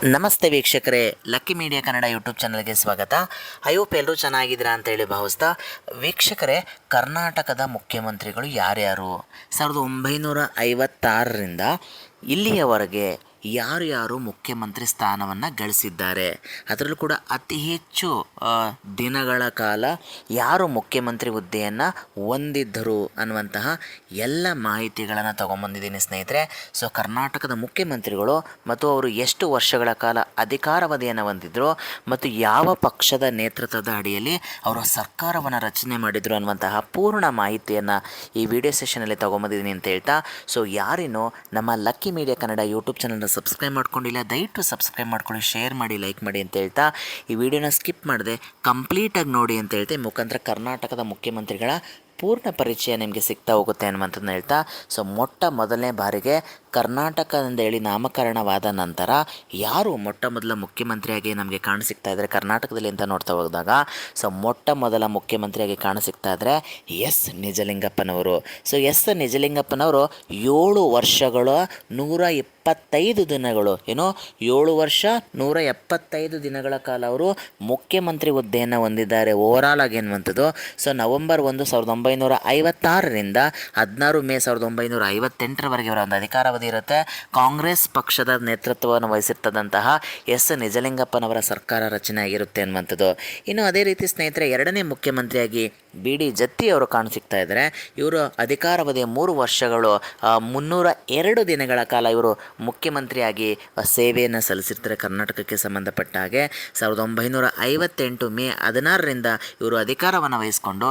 ನಮಸ್ತೆ ವೀಕ್ಷಕರೇ, lucky media Kannada YouTube ಚಾನಲ್ಗೆ ಸ್ವಾಗತ. ಐ ಹೋಪ್ ಎಲ್ಲರೂ ಚೆನ್ನಾಗಿದ್ದೀರಾ ಅಂತೇಳಿ ಭಾವಿಸ್ತಾ, ವೀಕ್ಷಕರೇ, ಕರ್ನಾಟಕದ ಮುಖ್ಯಮಂತ್ರಿಗಳು ಯಾರ್ಯಾರು 1956ರಿಂದ ಇಲ್ಲಿಯವರೆಗೆ ಯಾರು ಮುಖ್ಯಮಂತ್ರಿ ಸ್ಥಾನವನ್ನು ಗಳಿಸಿದ್ದಾರೆ, ಅದರಲ್ಲೂ ಕೂಡ ಅತಿ ಹೆಚ್ಚು ದಿನಗಳ ಕಾಲ ಯಾರು ಮುಖ್ಯಮಂತ್ರಿ ಹುದ್ದೆಯನ್ನು ಹೊಂದಿದ್ದರು ಅನ್ನುವಂತಹ ಎಲ್ಲ ಮಾಹಿತಿಗಳನ್ನು ತೊಗೊಂಬಂದಿದ್ದೀನಿ ಸ್ನೇಹಿತರೆ. ಸೊ ಕರ್ನಾಟಕದ ಮುಖ್ಯಮಂತ್ರಿಗಳು ಮತ್ತು ಅವರು ಎಷ್ಟು ವರ್ಷಗಳ ಕಾಲ ಅಧಿಕಾರಾವಧಿಯನ್ನು ಹೊಂದಿದ್ರು ಮತ್ತು ಯಾವ ಪಕ್ಷದ ನೇತೃತ್ವದ ಅಡಿಯಲ್ಲಿ ಅವರು ಸರ್ಕಾರವನ್ನು ರಚನೆ ಮಾಡಿದರು ಅನ್ನುವಂತಹ ಪೂರ್ಣ ಮಾಹಿತಿಯನ್ನು ಈ ವಿಡಿಯೋ ಸೆಷನಲ್ಲಿ ತೊಗೊಂಬಂದಿದ್ದೀನಿ ಅಂತ ಹೇಳ್ತಾ, ಸೊ ಯಾರೇನೋ ನಮ್ಮ ಲಕ್ಕಿ ಮೀಡಿಯಾ ಕನ್ನಡ ಯೂಟ್ಯೂಬ್ ಚಾನಲ್ನ ಸಬ್ಸ್ಕ್ರೈಬ್ ಮಾಡ್ಕೊಂಡಿಲ್ಲ, ದಯವಿಟ್ಟು ಸಬ್ಸ್ಕ್ರೈಬ್ ಮಾಡ್ಕೊಳ್ಳಿ, ಶೇರ್ ಮಾಡಿ, ಲೈಕ್ ಮಾಡಿ ಅಂತ ಹೇಳ್ತಾ, ಈ ವಿಡಿಯೋನ ಸ್ಕಿಪ್ ಮಾಡದೆ ಕಂಪ್ಲೀಟಾಗಿ ನೋಡಿ ಅಂತ ಹೇಳ್ತೆ ಮುಖಾಂತರ ಕರ್ನಾಟಕದ ಮುಖ್ಯಮಂತ್ರಿಗಳ ಪೂರ್ಣ ಪರಿಚಯ ನಿಮಗೆ ಸಿಗ್ತಾ ಹೋಗುತ್ತೆ ಅನ್ನುವಂಥದ್ದನ್ನ ಹೇಳ್ತಾ, ಸೊ ಮೊದಲನೇ ಬಾರಿಗೆ ಕರ್ನಾಟಕದಿಂದ ಹೇಳಿ ನಾಮಕರಣವಾದ ನಂತರ ಯಾರು ಮೊದಲ ಮುಖ್ಯಮಂತ್ರಿಯಾಗಿ ನಮಗೆ ಕಾಣಸಿಗ್ತಾ ಇದ್ದಾರೆ ಕರ್ನಾಟಕದಲ್ಲಿ ಅಂತ ನೋಡ್ತಾ ಹೋದಾಗ, ಸೊ ಮೊದಲ ಮುಖ್ಯಮಂತ್ರಿಯಾಗಿ ಕಾಣಸಿಗ್ತಾ ಇದ್ದರೆ ಎಸ್ ನಿಜಲಿಂಗಪ್ಪನವರು. ಸೊ ಎಸ್ ನಿಜಲಿಂಗಪ್ಪನವರು 7 ವರ್ಷಗಳ 175 ದಿನಗಳು, 7 ವರ್ಷ 175 ದಿನಗಳ ಕಾಲ ಅವರು ಮುಖ್ಯಮಂತ್ರಿ ಹುದ್ದೆಯನ್ನು ಹೊಂದಿದ್ದಾರೆ ಓವರಾಲ್ ಆಗಿ ಎನ್ನುವಂಥದ್ದು. ಸೊ ನವೆಂಬರ್ 1, 1956ರಿಂದ 16 ಮೇ 1958ರವರೆಗೆ ಅವರ ಒಂದು ಅಧಿಕಾರಾವಧಿ ಇರುತ್ತೆ. ಕಾಂಗ್ರೆಸ್ ಪಕ್ಷದ ನೇತೃತ್ವವನ್ನು ವಹಿಸಿರ್ತದಂತಹ ಎಸ್ ನಿಜಲಿಂಗಪ್ಪನವರ ಸರ್ಕಾರ ರಚನೆ ಆಗಿರುತ್ತೆ ಅನ್ನುವಂಥದ್ದು. ಇನ್ನು ಅದೇ ರೀತಿ ಸ್ನೇಹಿತರೆ, ಎರಡನೇ ಮುಖ್ಯಮಂತ್ರಿಯಾಗಿ ಬಿ ಡಿ ಜತ್ತಿ ಅವರು ಕಾಣಸಿಗ್ತಾ ಇದ್ದಾರೆ. ಇವರು ಅಧಿಕಾರಾವಧಿಯ 3 ವರ್ಷಗಳು 302 ದಿನಗಳ ಕಾಲ ಇವರು ಮುಖ್ಯಮಂತ್ರಿಯಾಗಿ ಸೇವೆಯನ್ನು ಸಲ್ಲಿಸಿರ್ತಾರೆ ಕರ್ನಾಟಕಕ್ಕೆ ಸಂಬಂಧಪಟ್ಟ ಹಾಗೆ. 1958 ಮೇ 16ರಿಂದ ಇವರು ಅಧಿಕಾರವನ್ನು ವಹಿಸಿಕೊಂಡು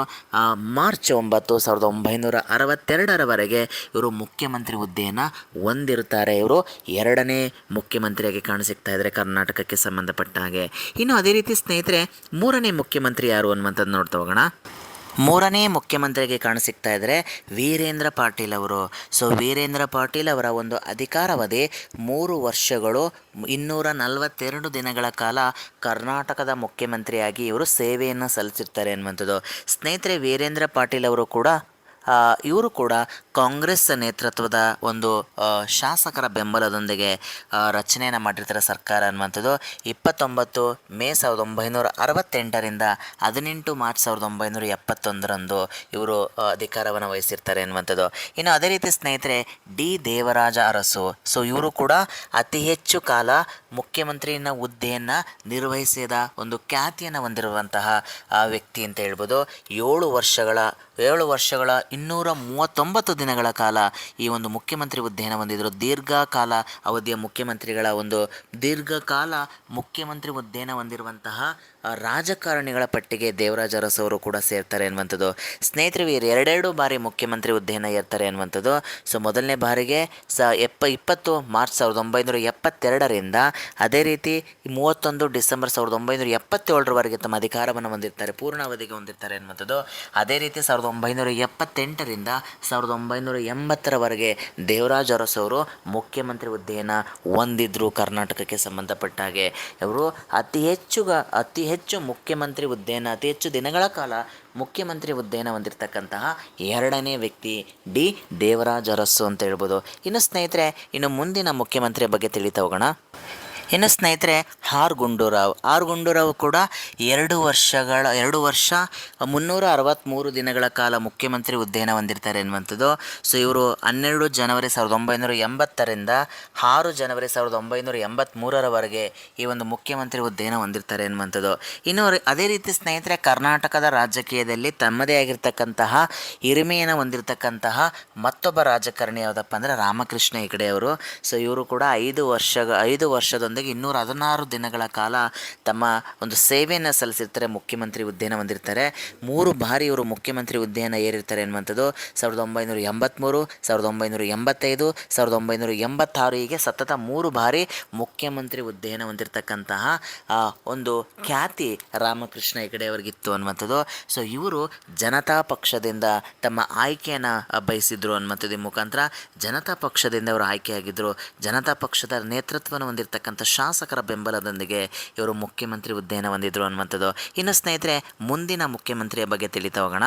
ಮಾರ್ಚ್ 9, 1962ರವರೆಗೆ ಇವರು ಮುಖ್ಯಮಂತ್ರಿ ಹುದ್ದೆಯನ್ನು ಹೊಂದಿರುತ್ತಾರೆ. ಇವರು ಎರಡನೇ ಮುಖ್ಯಮಂತ್ರಿಯಾಗಿ ಕಾಣಸಿಗ್ತಾ ಇದ್ದಾರೆ ಕರ್ನಾಟಕಕ್ಕೆ ಸಂಬಂಧಪಟ್ಟ ಹಾಗೆ. ಇನ್ನು ಅದೇ ರೀತಿ ಸ್ನೇಹಿತರೆ, ಮೂರನೇ ಮುಖ್ಯಮಂತ್ರಿ ಯಾರು ಅನ್ನುವಂಥದ್ದು ನೋಡ್ತಾ ಹೋಗೋಣ. ಮೂರನೇ ಮುಖ್ಯಮಂತ್ರಿಗೆ ಕಾಣಸಿಗ್ತಾ ಇದ್ದರೆ ವೀರೇಂದ್ರ ಪಾಟೀಲ್ ಅವರು. ಸೊ ವೀರೇಂದ್ರ ಪಾಟೀಲ್ ಅವರ ಒಂದು ಅಧಿಕಾರಾವಧಿ 3 ವರ್ಷಗಳು 242 ದಿನಗಳ ಕಾಲ ಕರ್ನಾಟಕದ ಮುಖ್ಯಮಂತ್ರಿಯಾಗಿ ಇವರು ಸೇವೆಯನ್ನು ಸಲ್ಲಿಸಿರ್ತಾರೆ ಅನ್ನುವಂಥದ್ದು. ಸ್ನೇಹಿತರೆ, ವೀರೇಂದ್ರ ಪಾಟೀಲ್ ಅವರು ಕೂಡ ಇವರು ಕೂಡ ಕಾಂಗ್ರೆಸ್ ನೇತೃತ್ವದ ಒಂದು ಶಾಸಕರ ಬೆಂಬಲದೊಂದಿಗೆ ರಚನೆಯನ್ನು ಮಾಡಿರ್ತಾರೆ ಸರ್ಕಾರ ಅನ್ನುವಂಥದ್ದು. 29 ಮೇ 1968ರಿಂದ 18 ಮಾರ್ಚ್ 1971ರಂದು ಇವರು ಅಧಿಕಾರವನ್ನು ವಹಿಸಿರ್ತಾರೆ ಅನ್ನುವಂಥದ್ದು. ಇನ್ನು ಅದೇ ರೀತಿ ಸ್ನೇಹಿತರೆ, ಡಿ ದೇವರಾಜ ಅರಸು. ಸೊ ಇವರು ಕೂಡ ಅತಿ ಹೆಚ್ಚು ಕಾಲ ಮುಖ್ಯಮಂತ್ರಿನ ಹುದ್ದೆಯನ್ನು ನಿರ್ವಹಿಸಿದ ಒಂದು ಖ್ಯಾತಿಯನ್ನು ಹೊಂದಿರುವಂತಹ ವ್ಯಕ್ತಿ ಅಂತ ಹೇಳ್ಬೋದು. 7 ವರ್ಷಗಳ 239 ದಿನಗಳ ಕಾಲ ಈ ಒಂದು ಮುಖ್ಯಮಂತ್ರಿ ಹುದ್ದೆಯನ್ನು ಹೊಂದಿದ್ದರು. ದೀರ್ಘಕಾಲ ಅವಧಿಯ ಮುಖ್ಯಮಂತ್ರಿಗಳ ಒಂದು ದೀರ್ಘಕಾಲ ಮುಖ್ಯಮಂತ್ರಿ ಹುದ್ದೆಯನ್ನು ಹೊಂದಿರುವಂತಹ ರಾಜಕಾರಣಿಗಳ ಪಟ್ಟಿಗೆ ದೇವರಾಜ ಅರಸು ಅವರು ಕೂಡ ಸೇರ್ತಾರೆ ಅನ್ನುವಂಥದ್ದು. ಸ್ನೇಹಿತರೆ, ಎರಡೆರಡು ಬಾರಿ ಮುಖ್ಯಮಂತ್ರಿ ಹುದ್ದೆಯನ್ನು ಏರ್ತಾರೆ ಅನ್ನುವಂಥದ್ದು. ಸೊ ಮೊದಲನೇ ಬಾರಿಗೆ 20 ಮಾರ್ಚ್ 1972ರಿಂದ ಅದೇ ರೀತಿ 31 ಡಿಸೆಂಬರ್ 1977ರವರೆಗೆ ತಮ್ಮ ಅಧಿಕಾರವನ್ನು ಹೊಂದಿರ್ತಾರೆ, ಪೂರ್ಣ ಅವಧಿಗೆ ಹೊಂದಿರ್ತಾರೆ ಅನ್ನುವಂಥದ್ದು. ಅದೇ ರೀತಿ 1978ರಿಂದ 1980ರವರೆಗೆ ದೇವರಾಜ ಅರಸು ಅವರು ಮುಖ್ಯಮಂತ್ರಿ ಹುದ್ದೆಯನ್ನು ಹೊಂದಿದ್ರು ಕರ್ನಾಟಕಕ್ಕೆ ಸಂಬಂಧಪಟ್ಟ ಹಾಗೆ. ಇವರು ಅತಿ ಹೆಚ್ಚು ಮುಖ್ಯಮಂತ್ರಿ ಹುದ್ದೆಯನ್ನು, ಅತಿ ಹೆಚ್ಚು ದಿನಗಳ ಕಾಲ ಮುಖ್ಯಮಂತ್ರಿ ಹುದ್ದೆಯನ್ನು ಹೊಂದಿರತಕ್ಕಂತಹ ಎರಡನೇ ವ್ಯಕ್ತಿ ಡಿ ದೇವರಾಜ ಅರಸು ಅಂತ ಹೇಳ್ಬೋದು. ಇನ್ನು ಸ್ನೇಹಿತರೆ, ಇನ್ನು ಮುಂದಿನ ಮುಖ್ಯಮಂತ್ರಿಯ ಬಗ್ಗೆ ತಿಳಿತಾ ಹೋಗೋಣ. ಇನ್ನು ಸ್ನೇಹಿತರೆ, ಆರ್ ಗುಂಡೂರಾವ್ ಕೂಡ 2 ವರ್ಷ 363 ದಿನಗಳ ಕಾಲ ಮುಖ್ಯಮಂತ್ರಿ ಹುದ್ದೆಯನ್ನು ಹೊಂದಿರ್ತಾರೆ ಅನ್ನುವಂಥದ್ದು. ಸೊ ಇವರು 12 ಜನವರಿ 1980ರಿಂದ 6 ಜನವರಿ 1983ರವರೆಗೆ ಈ ಒಂದು ಮುಖ್ಯಮಂತ್ರಿ ಹುದ್ದೆಯನ್ನು ಹೊಂದಿರ್ತಾರೆ ಅನ್ನುವಂಥದ್ದು. ಇನ್ನು ಅದೇ ರೀತಿ ಸ್ನೇಹಿತರೆ, ಕರ್ನಾಟಕದ ರಾಜಕೀಯದಲ್ಲಿ ತಮ್ಮದೇ ಆಗಿರ್ತಕ್ಕಂತಹ ಹಿರಿಮೆಯನ್ನು ಹೊಂದಿರತಕ್ಕಂತಹ ಮತ್ತೊಬ್ಬ ರಾಜಕಾರಣಿ ಯಾವುದಪ್ಪ ಅಂದರೆ ರಾಮಕೃಷ್ಣ ಹೆಗಡೆ ಅವರು. ಸೊ ಇವರು ಕೂಡ 5 ವರ್ಷದೊಂದಿಗೆ 216 ದಿನಗಳ ಕಾಲ ತಮ್ಮ ಒಂದು ಸೇವೆಯನ್ನು ಸಲ್ಲಿಸಿರ್ತಾರೆ, ಮುಖ್ಯಮಂತ್ರಿ ಹುದ್ದೆಯನ್ನು ಹೊಂದಿರ್ತಾರೆ. 3 ಬಾರಿ ಇವರು ಮುಖ್ಯಮಂತ್ರಿ ಹುದ್ದೆಯನ್ನು ಏರಿರ್ತಾರೆ ಅನ್ನುವಂಥದ್ದು. 1983, 1985, 1986 ಹೀಗೆ ಸತತ 3 ಬಾರಿ ಮುಖ್ಯಮಂತ್ರಿ ಹುದ್ದೆಯನ್ನು ಹೊಂದಿರತಕ್ಕಂತಹ ಒಂದು ಖ್ಯಾತಿ ರಾಮಕೃಷ್ಣ ಹೆಗಡೆ ಅವರಿಗಿತ್ತು ಅನ್ನುವಂಥದ್ದು. ಸೊ ಇವರು ಜನತಾ ಪಕ್ಷದಿಂದ ತಮ್ಮ ಆಯ್ಕೆಯನ್ನು ಬಯಸಿದ್ರು ಅನ್ನುವಂಥದ್ದು. ಮುಖಾಂತರ ಜನತಾ ಪಕ್ಷದಿಂದ ಅವರು ಆಯ್ಕೆಯಾಗಿದ್ದರು. ಜನತಾ ಪಕ್ಷದ ನೇತೃತ್ವವನ್ನು ಹೊಂದಿರತಕ್ಕಂಥ ಶಾಸಕರ ಬೆಂಬಲದೊಂದಿಗೆ ಇವರು ಮುಖ್ಯಮಂತ್ರಿ ಹುದ್ದೆಯನ್ನು ಹೊಂದಿದ್ರು ಅನ್ನುವಂಥದ್ದು. ಇನ್ನು ಸ್ನೇಹಿತರೆ, ಮುಂದಿನ ಮುಖ್ಯಮಂತ್ರಿಯ ಬಗ್ಗೆ ತಿಳಿತಾ ಹೋಗೋಣ.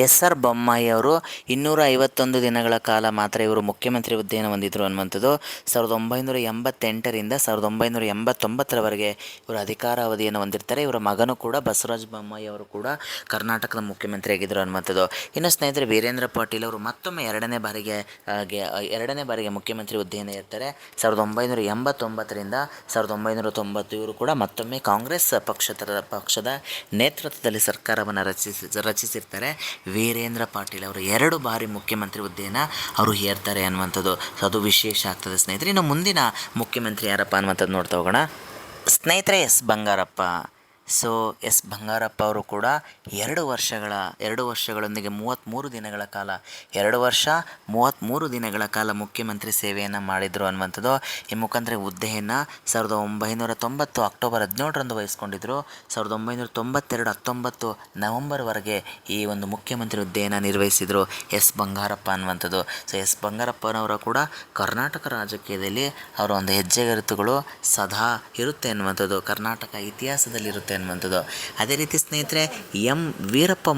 ಎಸ್ ಆರ್ ಬೊಮ್ಮಾಯಿ ಅವರು 251 ದಿನಗಳ ಕಾಲ ಮಾತ್ರ ಇವರು ಮುಖ್ಯಮಂತ್ರಿ ಹುದ್ದೆಯನ್ನು ಹೊಂದಿದ್ರು ಅನ್ನುವಂಥದ್ದು. 1988ರಿಂದ 1989ರವರೆಗೆ ಇವರು ಅಧಿಕಾರಾವಧಿಯನ್ನು ಹೊಂದಿರ್ತಾರೆ. ಇವರ ಮಗನೂ ಕೂಡ ಬಸವರಾಜ ಬೊಮ್ಮಾಯಿ ಅವರು ಕೂಡ ಕರ್ನಾಟಕದ ಮುಖ್ಯಮಂತ್ರಿ ಆಗಿದ್ದರು ಅನ್ನುವಂಥದ್ದು. ಇನ್ನು ಸ್ನೇಹಿತರೆ, ವೀರೇಂದ್ರ ಪಾಟೀಲ್ ಅವರು ಮತ್ತೊಮ್ಮೆ ಎರಡನೇ ಬಾರಿಗೆ ಮುಖ್ಯಮಂತ್ರಿ ಹುದ್ದೆಯನ್ನು ಇರ್ತಾರೆ. 1989ರಿಂದ 1990 ಇವರು ಕೂಡ ಮತ್ತೊಮ್ಮೆ ಕಾಂಗ್ರೆಸ್ ಪಕ್ಷದ ನೇತೃತ್ವದಲ್ಲಿ ಸರ್ಕಾರವನ್ನು ರಚಿಸಿರ್ತಾರೆ. ವೀರೇಂದ್ರ ಪಾಟೀಲ್ ಅವರು 2 ಬಾರಿ ಮುಖ್ಯಮಂತ್ರಿ ಹುದ್ದೆಯನ್ನು ಅವರು ಏರ್ತಾರೆ ಅನ್ನುವಂಥದ್ದು. ಸೊ ಅದು ವಿಶೇಷ ಆಗ್ತದೆ ಸ್ನೇಹಿತರೆ. ಇನ್ನು ಮುಂದಿನ ಮುಖ್ಯಮಂತ್ರಿ ಯಾರಪ್ಪ ಅನ್ನುವಂಥದ್ದು ನೋಡ್ತಾ ಹೋಗೋಣ. ಸ್ನೇಹಿತರೆ, S Bangarappa. So S Bangarappa ಅವರು ಕೂಡ 2 ವರ್ಷಗಳೊಂದಿಗೆ 33 ದಿನಗಳ ಕಾಲ 2 ವರ್ಷ 33 ದಿನಗಳ ಕಾಲ ಮುಖ್ಯಮಂತ್ರಿ ಸೇವೆಯನ್ನು ಮಾಡಿದರು ಅನ್ನುವಂಥದ್ದು. ಈ ಮುಖಾಂತರ ಹುದ್ದೆಯನ್ನು 1990 ಅಕ್ಟೋಬರ್ 17ರಂದು ವಹಿಸ್ಕೊಂಡಿದ್ದರು. 1992 19 ನವೆಂಬರ್ವರೆಗೆ ಈ ಒಂದು ಮುಖ್ಯಮಂತ್ರಿ ಹುದ್ದೆಯನ್ನು ನಿರ್ವಹಿಸಿದರು ಎಸ್ ಬಂಗಾರಪ್ಪ ಅನ್ನುವಂಥದ್ದು. ಸೊ ಎಸ್ ಬಂಗಾರಪ್ಪನವರ ಕೂಡ ಕರ್ನಾಟಕ ರಾಜಕೀಯದಲ್ಲಿ ಅವರ ಒಂದು ಹೆಜ್ಜೆಗುರುತುಗಳು ಸದಾ ಇರುತ್ತೆ ಅನ್ನುವಂಥದ್ದು, ಕರ್ನಾಟಕ ಇತಿಹಾಸದಲ್ಲಿರುತ್ತೆ ಅನ್ನುವಂಥದ್ದು. ಅದೇ ರೀತಿ ಸ್ನೇಹಿತರೆ, ಎಂ ವೀರಪ್ಪ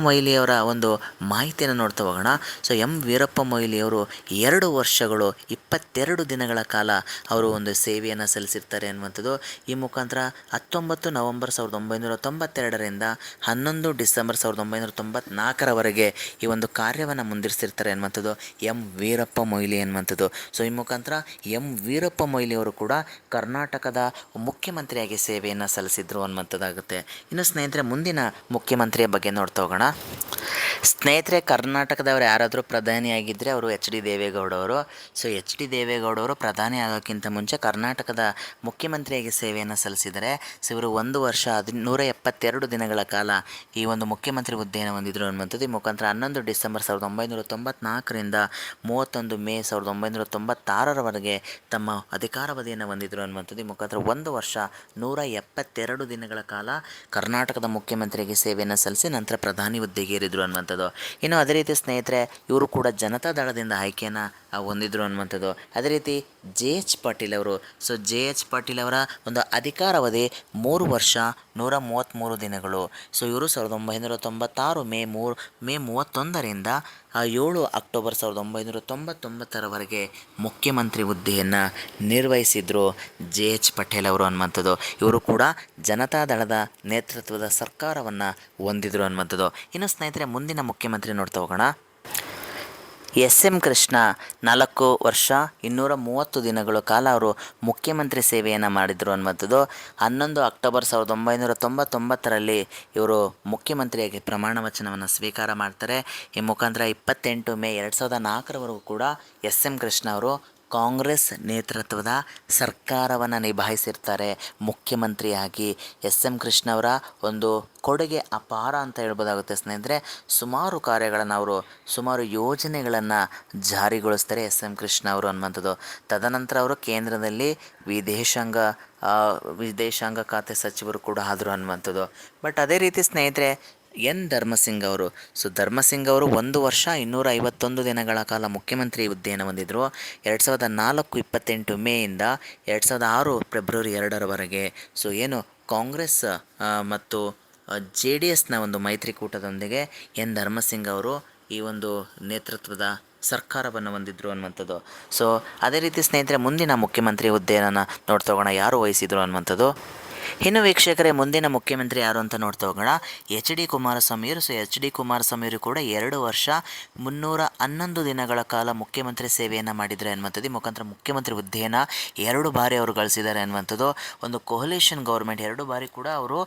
ಮೊಯ್ಲಿಯವರ ಒಂದು ಮಾಹಿತಿಯನ್ನು ನೋಡ್ತಾ ಹೋಗೋಣ. ಸೊ ಎಂ ವೀರಪ್ಪ ಮೊಯ್ಲಿಯವರು 2 ವರ್ಷಗಳು 22 ದಿನಗಳ ಕಾಲ ಅವರು ಒಂದು ಸೇವೆಯನ್ನು ಸಲ್ಲಿಸಿರ್ತಾರೆ ಅನ್ನುವಂಥದ್ದು. ಈ ಮುಖಾಂತರ 19 ನವೆಂಬರ್ 1992ರಿಂದ 11 ಡಿಸೆಂಬರ್ 1994ರವರೆಗೆ ಈ ಒಂದು ಕಾರ್ಯವನ್ನು ಮುಂದುವರಿಸಿರ್ತಾರೆ ಅನ್ನುವಂಥದ್ದು ಎಂ ವೀರಪ್ಪ ಮೊಯ್ಲಿ ಅನ್ನುವಂಥದ್ದು. ಸೊ ಈ ಮುಖಾಂತರ ಎಂ ವೀರಪ್ಪ ಮೊಯ್ಲಿಯವರು ಕೂಡ ಕರ್ನಾಟಕದ ಮುಖ್ಯಮಂತ್ರಿಯಾಗಿ ಸೇವೆಯನ್ನು ಸಲ್ಲಿಸಿದ್ರು ಅನ್ನುವಂಥದ್ದಾಗುತ್ತೆ. ಇನ್ನು ಸ್ನೇಹಿತರೆ, ಮುಂದಿನ ಮುಖ್ಯಮಂತ್ರಿಯ ಬಗ್ಗೆ ನೋಡ್ತಾ ಹೋಗೋಣ. ಸ್ನೇಹಿತರೆ, ಕರ್ನಾಟಕದವರು ಯಾರಾದರೂ ಪ್ರಧಾನಿಯಾಗಿದ್ದರೆ ಅವರು ಎಚ್ ಡಿ ದೇವೇಗೌಡವರು. ಸೊ ಎಚ್ ಡಿ ದೇವೇಗೌಡವರು ಪ್ರಧಾನಿ ಆಗೋಕ್ಕಿಂತ ಮುಂಚೆ ಕರ್ನಾಟಕದ ಮುಖ್ಯಮಂತ್ರಿಯಾಗಿ ಸೇವೆಯನ್ನು ಸಲ್ಲಿಸಿದ್ದಾರೆ. ಸೊ ಇವರು 1 ವರ್ಷ 172 ದಿನಗಳ ಕಾಲ ಈ ಒಂದು ಮುಖ್ಯಮಂತ್ರಿ ಹುದ್ದೆಯನ್ನು ಹೊಂದಿದ್ರು ಅನ್ನುವಂಥದ್ದು. ಈ ಮುಖಾಂತರ 11 ಡಿಸೆಂಬರ್ 1994ರಿಂದ 31 ಮೇ 1996ರವರೆಗೆ ತಮ್ಮ ಅಧಿಕಾರಾವಧಿಯನ್ನು ಹೊಂದಿದ್ರು ಅನ್ನುವಂಥದ್ದು. ಈ ಮುಖಾಂತರ 1 ವರ್ಷ 172 ದಿನಗಳ ಕಾಲ ಕರ್ನಾಟಕದ ಮುಖ್ಯಮಂತ್ರಿಗೆ ಸೇವೆಯನ್ನು ಸಲ್ಲಿಸಿ ನಂತರ ಪ್ರಧಾನಿ ಹುದ್ದೆಗೆ ಏರಿದ್ರು ಅನ್ನುವಂಥದ್ದು. ಇನ್ನು ಅದೇ ರೀತಿ ಸ್ನೇಹಿತರೆ, ಇವರು ಕೂಡ ಜನತಾ ದಳದಿಂದ ಆಯ್ಕೆಯನ್ನು ಹೊಂದಿದ್ರು ಅನ್ನುವಂಥದ್ದು. ಅದೇ ರೀತಿ ಜೆ ಎಚ್ ಪಾಟೀಲ್ ಅವರು. ಸೊ ಜೆ ಎಚ್ ಪಾಟೀಲ್ ಅವರ ಒಂದು ಅಧಿಕಾರಾವಧಿ 3 ವರ್ಷ 133 ದಿನಗಳು. ಸೊ ಇವರು 1996 ಮೇ 31ರಿಂದ 7 ಅಕ್ಟೋಬರ್ 1999ರವರೆಗೆ ಮುಖ್ಯಮಂತ್ರಿ ಹುದ್ದೆಯನ್ನು ನಿರ್ವಹಿಸಿದ್ರು ಜೆ ಎಚ್ ಪಟೇಲ್ ಅವರು ಅನ್ನುವಂಥದ್ದು. ಇವರು ಕೂಡ ಜನತಾ ದಳದ ನೇತೃತ್ವದ ಸರ್ಕಾರವನ್ನು ಹೊಂದಿದ್ರು ಅನ್ನುವಂಥದ್ದು. ಇನ್ನು ಸ್ನೇಹಿತರೆ, ಮುಂದಿನ ಮುಖ್ಯಮಂತ್ರಿ ನೋಡ್ತಾ ಹೋಗೋಣ. ಎಸ್ ಎಂ ಕೃಷ್ಣ 4 ವರ್ಷ 230 ದಿನಗಳ ಕಾಲ ಅವರು ಮುಖ್ಯಮಂತ್ರಿ ಸೇವೆಯನ್ನು ಮಾಡಿದರು ಅನ್ನುವಂಥದ್ದು. 11 ಅಕ್ಟೋಬರ್ 1999ರಲ್ಲಿ ಇವರು ಮುಖ್ಯಮಂತ್ರಿಯಾಗಿ ಪ್ರಮಾಣ ವಚನವನ್ನು ಸ್ವೀಕಾರ ಮಾಡ್ತಾರೆ. ಈ ಮುಖಾಂತರ 28 ಮೇ 2004ರವರೆಗೂ ಕೂಡ ಎಸ್ ಎಂ ಕೃಷ್ಣ ಅವರು ಕಾಂಗ್ರೆಸ್ ನೇತೃತ್ವದ ಸರ್ಕಾರವನ್ನು ನಿಭಾಯಿಸಿರ್ತಾರೆ ಮುಖ್ಯಮಂತ್ರಿಯಾಗಿ. ಎಸ್ ಎಂ ಕೃಷ್ಣ ಅವರ ಒಂದು ಕೊಡುಗೆ ಅಪಾರ ಅಂತ ಹೇಳ್ಬೋದಾಗುತ್ತೆ ಸ್ನೇಹಿತರೆ. ಸುಮಾರು ಯೋಜನೆಗಳನ್ನು ಜಾರಿಗೊಳಿಸ್ತಾರೆ ಎಸ್ ಎಂ ಕೃಷ್ಣ ಅವರು ಅನ್ನುವಂಥದ್ದು. ತದನಂತರ ಅವರು ಕೇಂದ್ರದಲ್ಲಿ ವಿದೇಶಾಂಗ ಖಾತೆ ಸಚಿವರು ಕೂಡ ಆದರು ಅನ್ನುವಂಥದ್ದು. ಬಟ್ ಅದೇ ರೀತಿ ಸ್ನೇಹಿತರೆ, ಎನ್ ಧರ್ಮಸಿಂಗ್ ಅವರು. ಸೊ ಧರ್ಮಸಿಂಗ್ ಅವರು 1 ವರ್ಷ 251 ದಿನಗಳ ಕಾಲ ಮುಖ್ಯಮಂತ್ರಿ ಹುದ್ದೆಯನ್ನು ಹೊಂದಿದ್ರು. 2004 28 ಮೇಯಿಂದ 2006 ಫೆಬ್ರವರಿ 2ರವರೆಗೆ. ಸೊ ಏನು ಕಾಂಗ್ರೆಸ್ ಮತ್ತು ಜೆ ಡಿ ಎಸ್ನ ಒಂದು ಮೈತ್ರಿಕೂಟದೊಂದಿಗೆ ಎನ್ ಧರ್ಮಸಿಂಗ್ ಅವರು ಈ ಒಂದು ನೇತೃತ್ವದ ಸರ್ಕಾರವನ್ನು ಹೊಂದಿದ್ರು ಅನ್ನುವಂಥದ್ದು. ಸೊ ಅದೇ ರೀತಿ ಸ್ನೇಹಿತರೆ, ಮುಂದಿನ ಮುಖ್ಯಮಂತ್ರಿ ಹುದ್ದೆಯನ್ನು ನೋಡ್ತಾ ಹೋಗೋಣ, ಯಾರು ವಹಿಸಿದ್ರು ಅನ್ನುವಂಥದ್ದು. ಇನ್ನು ವೀಕ್ಷಕರೇ, ಮುಂದಿನ ಮುಖ್ಯಮಂತ್ರಿ ಯಾರು ಅಂತ ನೋಡ್ತಾ ಹೋಗೋಣ. ಎಚ್ ಡಿ ಕುಮಾರಸ್ವಾಮಿಯವರು. ಸೊ ಎಚ್ ಡಿ ಕುಮಾರಸ್ವಾಮಿಯವರು ಕೂಡ 2 ವರ್ಷ 311 ದಿನಗಳ ಕಾಲ ಮುಖ್ಯಮಂತ್ರಿ ಸೇವೆಯನ್ನು ಮಾಡಿದ್ದಾರೆ ಅನ್ನುವಂಥದ್ದು. ಈ ಮುಖಾಂತರ ಮುಖ್ಯಮಂತ್ರಿ ಹುದ್ದೆಯನ್ನು 2 ಬಾರಿ ಅವರು ಗಳಿಸಿದ್ದಾರೆ ಅನ್ನುವಂಥದ್ದು. ಒಂದು ಕೊಹಲೇಷನ್ ಗೌರ್ಮೆಂಟ್ 2 ಬಾರಿ ಕೂಡ ಅವರು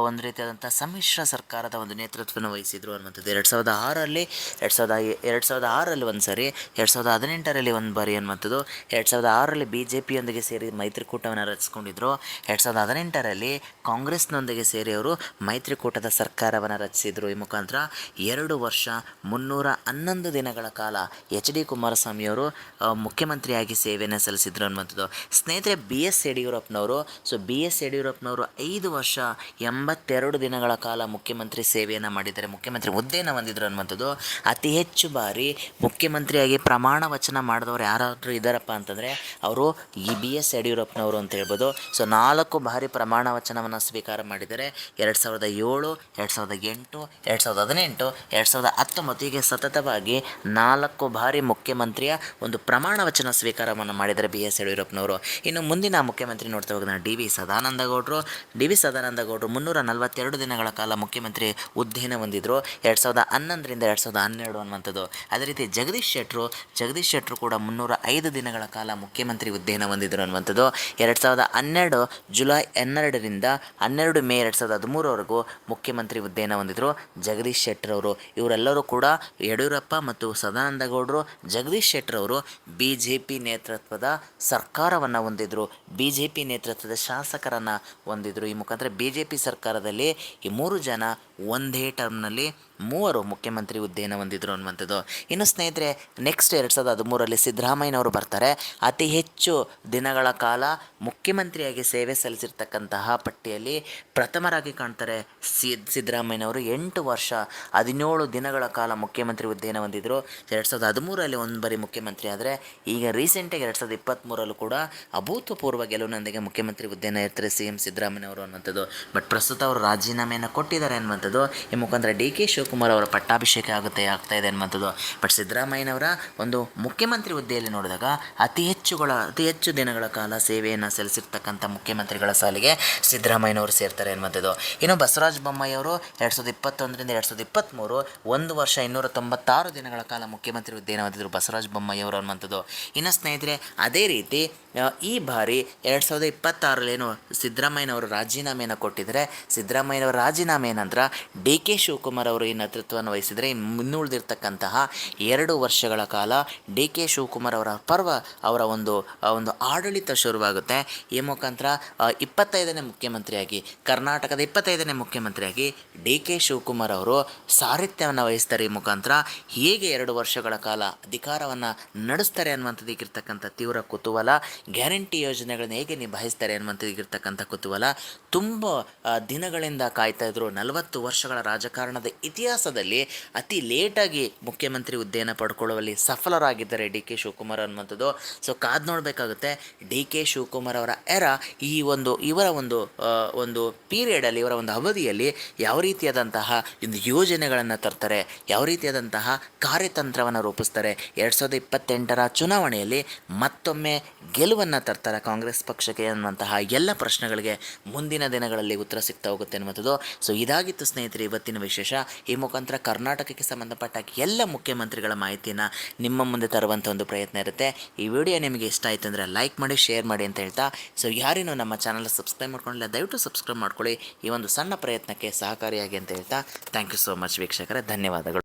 ಒಂದು ರೀತಿಯಾದಂಥ ಸಮ್ಮಿಶ್ರ ಸರ್ಕಾರದ ಒಂದು ನೇತೃತ್ವವನ್ನು ವಹಿಸಿದರು ಅನ್ನುವಂಥದ್ದು. 2006ರಲ್ಲಿ ಒಂದು ಸರಿ, 2018ರಲ್ಲಿ ಒಂದು ಬಾರಿ ಅನ್ನುವಂಥದ್ದು. 2006ರಲ್ಲಿ BJPಯೊಂದಿಗೆ ಸೇರಿ ಮೈತ್ರಿಕೂಟವನ್ನು ರಚಿಸ್ಕೊಂಡಿದ್ರು. 2018ರಲ್ಲಿ 2014ರಲ್ಲಿ ಕಾಂಗ್ರೆಸ್ನೊಂದಿಗೆ ಸೇರಿ ಅವರು ಮೈತ್ರಿಕೂಟದ ಸರ್ಕಾರವನ್ನು ರಚಿಸಿದರು. ಈ ಮುಖಾಂತರ 2 ವರ್ಷ 311 ದಿನಗಳ ಕಾಲ ಎಚ್ ಡಿ ಕುಮಾರಸ್ವಾಮಿಯವರು ಮುಖ್ಯಮಂತ್ರಿಯಾಗಿ ಸೇವೆಯನ್ನು ಸಲ್ಲಿಸಿದ್ರು ಅನ್ನುವಂಥದ್ದು. ಸ್ನೇಹಿತರೆ, ಬಿ ಎಸ್ ಯಡಿಯೂರಪ್ಪನವರು 5 ವರ್ಷ 82 ದಿನಗಳ ಕಾಲ ಮುಖ್ಯಮಂತ್ರಿ ಸೇವೆಯನ್ನು ಮಾಡಿದ್ದಾರೆ, ಮುಖ್ಯಮಂತ್ರಿ ಹುದ್ದೆಯನ್ನು ಹೊಂದಿದ್ರು ಅನ್ನುವಂಥದ್ದು. ಅತಿ ಹೆಚ್ಚು ಬಾರಿ ಮುಖ್ಯಮಂತ್ರಿಯಾಗಿ ಪ್ರಮಾಣ ವಚನ ಮಾಡಿದವರು ಯಾರಾದರೂ ಇದ್ದಾರಪ್ಪ ಅಂತಂದರೆ ಅವರು ಈ ಬಿ ಎಸ್ ಯಡಿಯೂರಪ್ಪನವರು ಅಂತ ಹೇಳ್ಬೋದು. 4 ಬಾರಿ ಪ್ರಮಾಣ ವಚನವನ್ನು ಸ್ವೀಕಾರ ಮಾಡಿದ್ದಾರೆ. 2007, 2008, 2018, 2019 ಹೀಗೆ ಸತತವಾಗಿ 4 ಬಾರಿ ಮುಖ್ಯಮಂತ್ರಿಯ ಒಂದು ಪ್ರಮಾಣ ವಚನ ಸ್ವೀಕಾರವನ್ನು ಮಾಡಿದ್ದಾರೆ ಬಿ ಎಸ್ ಯಡಿಯೂರಪ್ಪನವರು. ಇನ್ನು ಮುಂದಿನ ಮುಖ್ಯಮಂತ್ರಿ ನೋಡ್ತಾ ಹೋಗೋಣ, ಡಿ ವಿ ಸದಾನಂದ ಗೌಡರು 342 ದಿನಗಳ ಕಾಲ ಮುಖ್ಯಮಂತ್ರಿ ಹುದ್ದೆಯನ್ನು ಹೊಂದಿದ್ರು 2011ರಿಂದ 2012 ಅನ್ನುವಂಥದ್ದು. ಅದೇ ರೀತಿ ಜಗದೀಶ್ ಶೆಟ್ಟರು ಕೂಡ 305 ದಿನಗಳ ಕಾಲ ಮುಖ್ಯಮಂತ್ರಿ ಹುದ್ದೆಯನ್ನು ಹೊಂದಿದ್ರು ಅನ್ನುವಂಥದ್ದು. 2012 ಜುಲೈ 12ರಿಂದ 12 ಮೇ 2013ವರೆಗೂ ಮುಖ್ಯಮಂತ್ರಿ ಹುದ್ದೆಯನ್ನು ಹೊಂದಿದ್ರು ಜಗದೀಶ್ ಶೆಟ್ಟರವರು. ಇವರೆಲ್ಲರೂ ಕೂಡ ಯಡಿಯೂರಪ್ಪ ಮತ್ತು ಸದಾನಂದ ಗೌಡರು, ಜಗದೀಶ್ ಶೆಟ್ಟರವರು ಬಿ ಜೆ ಪಿ ನೇತೃತ್ವದ ಸರ್ಕಾರವನ್ನು ಹೊಂದಿದ್ರು, ಬಿ ಜೆ ಪಿ ನೇತೃತ್ವದ ಶಾಸಕರನ್ನು ಹೊಂದಿದ್ರು. ಈ ಮುಖಾಂತರ ಬಿ ಜೆ ಪಿ ಸರ್ಕಾರದಲ್ಲಿ ಈ 3 ಜನ ಒಂದೇ ಟರ್ಮ್ನಲ್ಲಿ 3 ಮುಖ್ಯಮಂತ್ರಿ ಹುದ್ದೆಯನ್ನು ಹೊಂದಿದ್ರು ಅನ್ನುವಂಥದ್ದು. ಇನ್ನು ಸ್ನೇಹಿತರೆ, ನೆಕ್ಸ್ಟ್ 2013ರಲ್ಲಿ ಸಿದ್ದರಾಮಯ್ಯನವರು ಬರ್ತಾರೆ. ಅತಿ ಹೆಚ್ಚು ದಿನಗಳ ಕಾಲ ಮುಖ್ಯಮಂತ್ರಿಯಾಗಿ ಸೇವೆ ಸಲ್ಲಿಸಿರ್ತಕ್ಕಂತಹ ಪಟ್ಟಿಯಲ್ಲಿ ಪ್ರಥಮರಾಗಿ ಕಾಣ್ತಾರೆ ಸಿದ್ದರಾಮಯ್ಯನವರು. 8 ವರ್ಷ 17 ದಿನಗಳ ಕಾಲ ಮುಖ್ಯಮಂತ್ರಿ ಹುದ್ದೆಯನ್ನು ಹೊಂದಿದ್ರು. 2013ರಲ್ಲಿ 1 ಬಾರಿ ಮುಖ್ಯಮಂತ್ರಿ ಆದರೆ ಈಗ ರೀಸೆಂಟಾಗಿ 2023ರಲ್ಲೂ ಕೂಡ ಅಭೂತಪೂರ್ವ ಗೆಲುವಿನೊಂದಿಗೆ ಮುಖ್ಯಮಂತ್ರಿ ಹುದ್ದೆಯನ್ನು ಇರ್ತಾರೆ ಸಿ ಎಂ ಸಿದ್ದರಾಮಯ್ಯನವರು ಅನ್ನುವಂಥದ್ದು. ಬಟ್ ಪ್ರಸ್ತುತ ಅವರು ರಾಜೀನಾಮೆಯನ್ನು ಕೊಟ್ಟಿದ್ದಾರೆ ಅನ್ನುವಂಥದ್ದು. ಈ ಮುಖಾಂತರ ಡಿ ಕೆ ಶಿವಕುಮಾರ್ ಅವರ ಪಟ್ಟಾಭಿಷೇಕ ಆಗ್ತಾ ಇದೆ ಅನ್ನುವಂಥದ್ದು. ಬಟ್ ಸಿದ್ದರಾಮಯ್ಯನವರ ಒಂದು ಮುಖ್ಯಮಂತ್ರಿ ಹುದ್ದೆಯಲ್ಲಿ ನೋಡಿದಾಗ ಅತಿ ಹೆಚ್ಚು ದಿನಗಳ ಕಾಲ ಸೇವೆಯನ್ನು ಸಲ್ಲಿಸಿರ್ತಕ್ಕಂಥ ಮುಖ್ಯಮಂತ್ರಿಗಳ ಸಾಲಿಗೆ ಸಿದ್ದರಾಮಯ್ಯನವರು ಸೇರ್ತಾರೆ ಅನ್ನುವಂಥದ್ದು. ಇನ್ನು ಬಸವರಾಜ ಬೊಮ್ಮಾಯಿ ಅವರು 2021ರಿಂದ 2023 1 ವರ್ಷ 296 ದಿನಗಳ ಕಾಲ ಮುಖ್ಯಮಂತ್ರಿ ಹುದ್ದೆಯನ್ನು ಹೊಂದಿದ್ರು ಬಸವರಾಜ ಬೊಮ್ಮಾಯಿ ಅವರು ಅನ್ನುವಂಥದ್ದು. ಇನ್ನು ಸ್ನೇಹಿತರೆ, ಅದೇ ರೀತಿ ಈ ಬಾರಿ 2026ರಲ್ಲಿ ಸಿದ್ದರಾಮಯ್ಯನವರು ರಾಜೀನಾಮೆಯನ್ನು ಕೊಟ್ಟಿದ್ದಾರೆ. ಸಿದ್ದರಾಮಯ್ಯನವರ ರಾಜೀನಾಮೆ ನಂತರ ಡಿ ಕೆ ಶಿವಕುಮಾರ್ ಅವರು ಈ ನೇತೃತ್ವವನ್ನು ವಹಿಸಿದರೆ ಇನ್ನುಳಿದಿರ್ತಕ್ಕಂತಹ 2 ವರ್ಷಗಳ ಕಾಲ ಡಿ ಕೆ ಶಿವಕುಮಾರ್ ಅವರ ಒಂದು ಆಡಳಿತ ಶುರುವಾಗುತ್ತೆ. ಈ ಮುಖಾಂತರ 25ನೇ ಮುಖ್ಯಮಂತ್ರಿಯಾಗಿ, ಕರ್ನಾಟಕದ 25ನೇ ಮುಖ್ಯಮಂತ್ರಿಯಾಗಿ ಡಿ ಕೆ ಶಿವಕುಮಾರ್ ಅವರು ಸಾರಥ್ಯವನ್ನು ವಹಿಸ್ತಾರೆ. ಈ ಮುಖಾಂತರ ಹೇಗೆ 2 ವರ್ಷಗಳ ಕಾಲ ಅಧಿಕಾರವನ್ನು ನಡೆಸ್ತಾರೆ ಅನ್ನುವಂಥದ್ದಿಗಿರ್ತಕ್ಕಂಥ ತೀವ್ರ ಕುತೂಹಲ, ಗ್ಯಾರಂಟಿ ಯೋಜನೆಗಳನ್ನು ಹೇಗೆ ನಿಭಾಯಿಸ್ತಾರೆ ಅನ್ನುವಂಥದ್ದಿಗಿರ್ತಕ್ಕಂಥ ಕುತೂಹಲ ತುಂಬ ದಿನಗಳಿಂದ ಕಾಯ್ತಾ ಇದ್ರು. 40 ವರ್ಷಗಳ ರಾಜಕಾರಣದ ಇತಿಹಾಸದಲ್ಲಿ ಅತಿ ಲೇಟಾಗಿ ಮುಖ್ಯಮಂತ್ರಿ ಹುದ್ದೆಯನ್ನು ಪಡ್ಕೊಳ್ಳುವಲ್ಲಿ ಸಫಲರಾಗಿದ್ದಾರೆ ಡಿ ಕೆ ಶಿವಕುಮಾರ್ ಅನ್ನುವಂಥದ್ದು. ಸೊ ಕಾದು ನೋಡಬೇಕಾಗುತ್ತೆ ಡಿ ಕೆ ಶಿವಕುಮಾರ್ ಅವರ ಇವರ ಒಂದು ಪೀರಿಯಡಲ್ಲಿ, ಇವರ ಒಂದು ಅವಧಿಯಲ್ಲಿ ಯಾವ ರೀತಿಯಾದಂತಹ ಒಂದು ಯೋಜನೆಗಳನ್ನು ತರ್ತಾರೆ, ಯಾವ ರೀತಿಯಾದಂತಹ ಕಾರ್ಯತಂತ್ರವನ್ನು ರೂಪಿಸ್ತಾರೆ. 2028ರ ಚುನಾವಣೆಯಲ್ಲಿ ಮತ್ತೊಮ್ಮೆ ಗೆಲುವನ್ನು ತರ್ತಾರೆ ಕಾಂಗ್ರೆಸ್ ಪಕ್ಷಕ್ಕೆ ಅನ್ನುವಂತಹ ಎಲ್ಲ ಪ್ರಶ್ನೆಗಳಿಗೆ ಮುಂದಿನ ದಿನಗಳಲ್ಲಿ ಉತ್ತರ ಸಿಗ್ತಾ ಹೋಗುತ್ತೆ ಅನ್ನುವಂಥದ್ದು. ಸೊ ಇದಾಗಿತ್ತು ಸ್ನೇಹಿತರೆ ಇವತ್ತಿನ ವಿಶೇಷ. ಈ ಮುಖಾಂತರ ಕರ್ನಾಟಕಕ್ಕೆ ಸಂಬಂಧಪಟ್ಟ ಎಲ್ಲ ಮುಖ್ಯಮಂತ್ರಿಗಳ ಮಾಹಿತಿಯನ್ನು ನಿಮ್ಮ ಮುಂದೆ ತರುವಂಥ ಒಂದು ಪ್ರಯತ್ನ ಇರುತ್ತೆ. ಈ ವಿಡಿಯೋ ನಿಮಗೆ ಇಷ್ಟ ಆಯಿತು ಅಂದರೆ ಲೈಕ್ ಮಾಡಿ, ಶೇರ್ ಮಾಡಿ ಅಂತ ಹೇಳ್ತಾ, ಸೊ ಯಾರೇನೋ ನಮ್ಮ ಚಾನಲ್ ಸಬ್ಸ್ಕ್ರೈಬ್ ಮಾಡ್ಕೊಂಡಿಲ್ಲ ದಯವಿಟ್ಟು ಸಬ್ಸ್ಕ್ರೈಬ್ ಮಾಡ್ಕೊಳ್ಳಿ. ಈ ಒಂದು ಸಣ್ಣ ಪ್ರಯತ್ನಕ್ಕೆ ಸಹಕಾರಿಯಾಗಿ ಅಂತ ಹೇಳ್ತಾ, ಥ್ಯಾಂಕ್ ಯು ಸೋ ಮಚ್ ವೀಕ್ಷಕರೇ, ಧನ್ಯವಾದಗಳು.